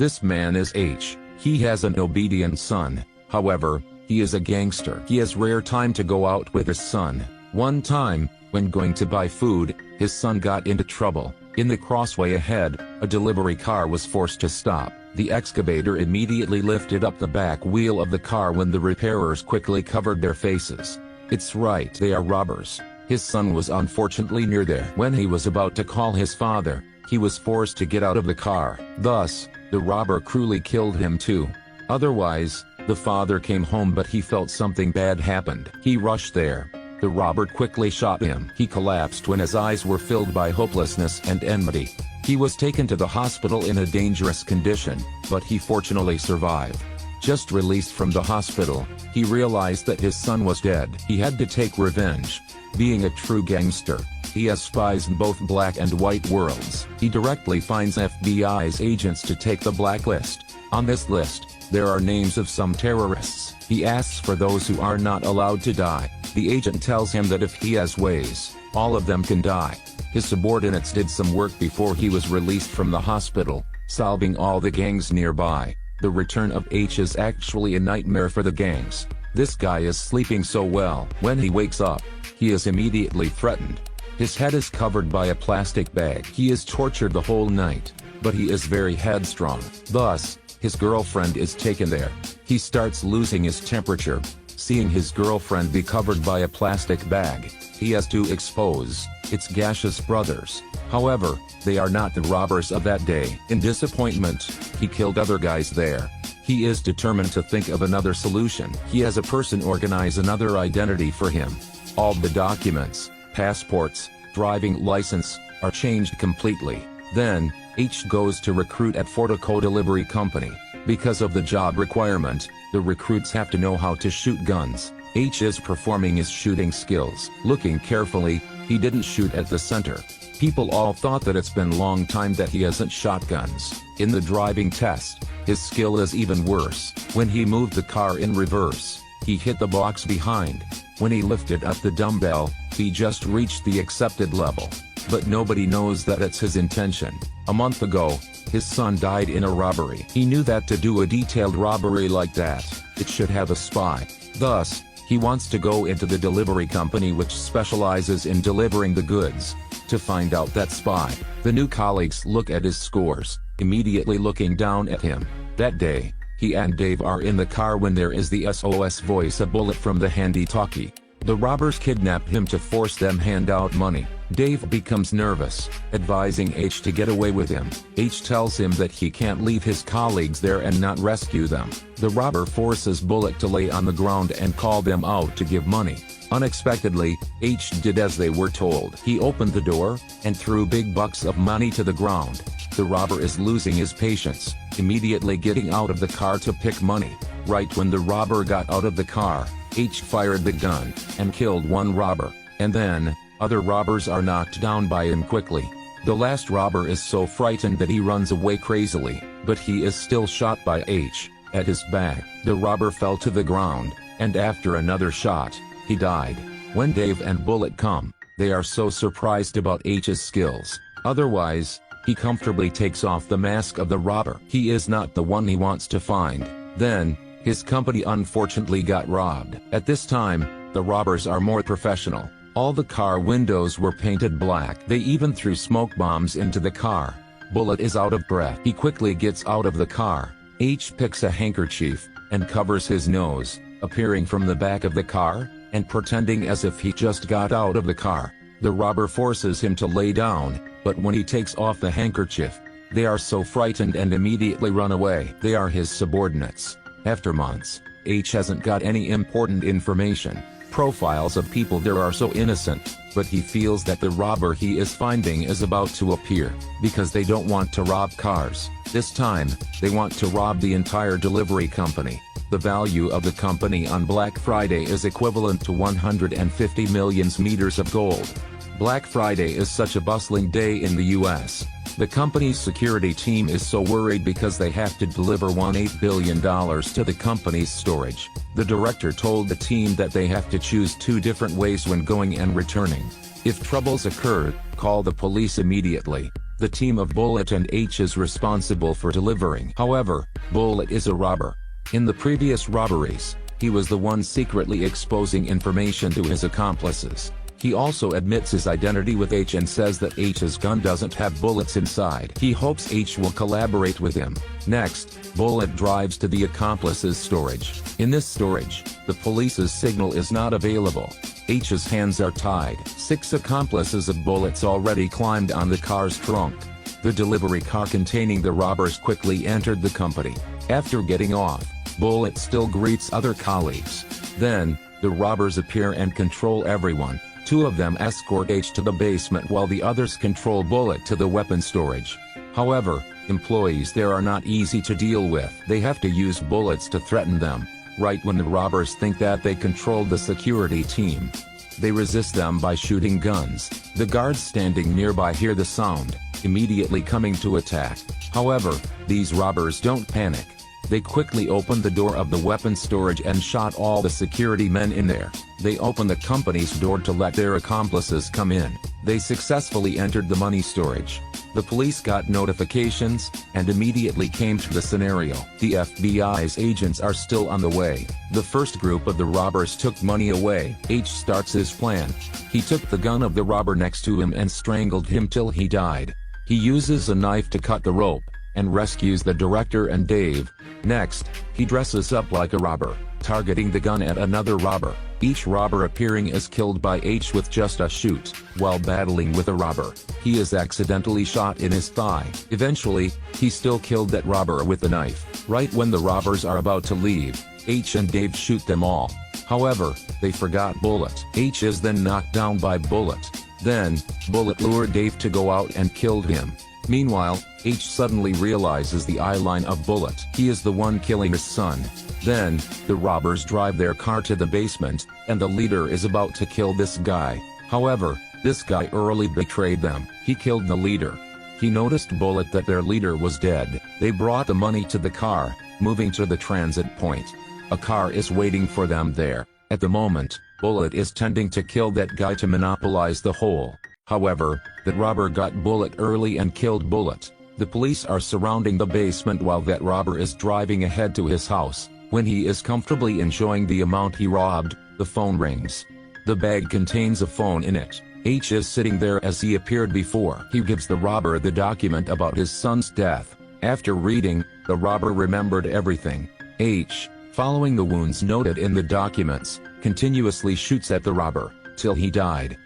This man is H. He has an obedient son. However, he is a gangster. He has rare time to go out with his son. One time, when going to buy food, his son got into trouble. In the crossway ahead, a delivery car was forced to stop. The excavator immediately lifted up the back wheel of the car when the repairers quickly covered their faces. It's right, they are robbers. His son was unfortunately near there. When he was about to call his father, he was forced to get out of the car. Thus, the robber cruelly killed him too. Otherwise, the father came home but he felt something bad happened. He rushed there. The robber quickly shot him. He collapsed when his eyes were filled by hopelessness and enmity. He was taken to the hospital in a dangerous condition, but he fortunately survived. Just released from the hospital, he realized that his son was dead. He had to take revenge. Being a true gangster, he has spies in both black and white worlds. He directly finds FBI's agents to take the blacklist. On this list, there are names of some terrorists. He asks for those who are not allowed to die. The agent tells him that if he has ways, all of them can die. His subordinates did some work before he was released from the hospital, solving all the gangs nearby. The return of H is actually a nightmare for the gangs. This guy is sleeping so well. When he wakes up, he is immediately threatened. His head is covered by a plastic bag. He is tortured the whole night, but he is very headstrong. Thus, his girlfriend is taken there. He starts losing his temperature. Seeing his girlfriend be covered by a plastic bag, he has to expose its gaseous brothers. However, they are not the robbers of that day. In disappointment, he killed other guys there. He is determined to think of another solution. He has a person organize another identity for him. All the documents, passports, driving license, are changed completely. Then, H goes to recruit at Fortico Delivery Company. Because of the job requirement, the recruits have to know how to shoot guns. H is performing his shooting skills. Looking carefully, he didn't shoot at the center. People all thought that it's been a long time that he hasn't shot guns. In the driving test, his skill is even worse. When he moved the car in reverse, he hit the box behind. When he lifted up the dumbbell, he just reached the accepted level. But nobody knows that it's his intention. A month ago, his son died in a robbery. He knew that to do a detailed robbery like that, it should have a spy. Thus, he wants to go into the delivery company which specializes in delivering the goods, to find out that spy. The new colleagues look at his scores, immediately looking down at him. That day, he and Dave are in the car when there is the SOS voice, a bullet from the handy-talkie. The robbers kidnap him to force them hand out money. Dave becomes nervous, advising H to get away with him. H tells him that he can't leave his colleagues there and not rescue them. The robber forces Bullet to lay on the ground and call them out to give money. Unexpectedly, H did as they were told. He opened the door, and threw big bucks of money to the ground. The robber is losing his patience, immediately getting out of the car to pick money. Right when the robber got out of the car, H fired the gun, and killed one robber, and then, other robbers are knocked down by him quickly. The last robber is so frightened that he runs away crazily, but he is still shot by H. At his back, the robber fell to the ground, and after another shot, he died. When Dave and Bullet come, they are so surprised about H's skills. Otherwise, he comfortably takes off the mask of the robber. He is not the one he wants to find. Then, his company unfortunately got robbed. At this time, the robbers are more professional. All the car windows were painted black. They even threw smoke bombs into the car. Bullet is out of breath. He quickly gets out of the car. H picks a handkerchief, and covers his nose, appearing from the back of the car, and pretending as if he just got out of the car. The robber forces him to lay down, but when he takes off the handkerchief, they are so frightened and immediately run away. They are his subordinates. After months, H hasn't got any important information. Profiles of people there are so innocent, but he feels that the robber he is finding is about to appear, because they don't want to rob cars. This time, they want to rob the entire delivery company. The value of the company on Black Friday is equivalent to 150 million meters of gold. Black Friday is such a bustling day in the US. The company's security team is so worried because they have to deliver $18 billion to the company's storage. The director told the team that they have to choose 2 different ways when going and returning. If troubles occur, call the police immediately. The team of Bullet and H is responsible for delivering. However, Bullet is a robber. In the previous robberies, he was the one secretly exposing information to his accomplices. He also admits his identity with H and says that H's gun doesn't have bullets inside. He hopes H will collaborate with him. Next, Bullet drives to the accomplice's storage. In this storage, the police's signal is not available. H's hands are tied. 6 accomplices of Bullet's already climbed on the car's trunk. The delivery car containing the robbers quickly entered the company. After getting off, Bullet still greets other colleagues. Then, the robbers appear and control everyone. 2 of them escort H to the basement while the others control Bullet to the weapon storage. However, employees there are not easy to deal with. They have to use bullets to threaten them. Right when the robbers think that they controlled the security team, they resist them by shooting guns. The guards standing nearby hear the sound, immediately coming to attack. However, these robbers don't panic. They quickly opened the door of the weapon storage and shot all the security men in there. They opened the company's door to let their accomplices come in. They successfully entered the money storage. The police got notifications, and immediately came to the scenario. The FBI's agents are still on the way. The first group of the robbers took money away. H starts his plan. He took the gun of the robber next to him and strangled him till he died. He uses a knife to cut the rope, and rescues the director and Dave. Next, he dresses up like a robber, targeting the gun at another robber. Each robber appearing is killed by H with just a shoot. While battling with a robber, he is accidentally shot in his thigh. Eventually, he still killed that robber with the knife. Right when the robbers are about to leave, H and Dave shoot them all. However, they forgot Bullet. H is then knocked down by Bullet. Then, Bullet lured Dave to go out and killed him. Meanwhile, H suddenly realizes the eyeline of Bullet. He is the one killing his son. Then, the robbers drive their car to the basement, and the leader is about to kill this guy. However, this guy early betrayed them. He killed the leader. He noticed Bullet that their leader was dead. They brought the money to the car, moving to the transit point. A car is waiting for them there. At the moment, Bullet is tending to kill that guy to monopolize the whole. However, that robber got Bullet early and killed Bullet. The police are surrounding the basement while that robber is driving ahead to his house. When he is comfortably enjoying the amount he robbed, the phone rings. The bag contains a phone in it. H is sitting there as he appeared before. He gives the robber the document about his son's death. After reading, the robber remembered everything. H, following the wounds noted in the documents, continuously shoots at the robber, till he died.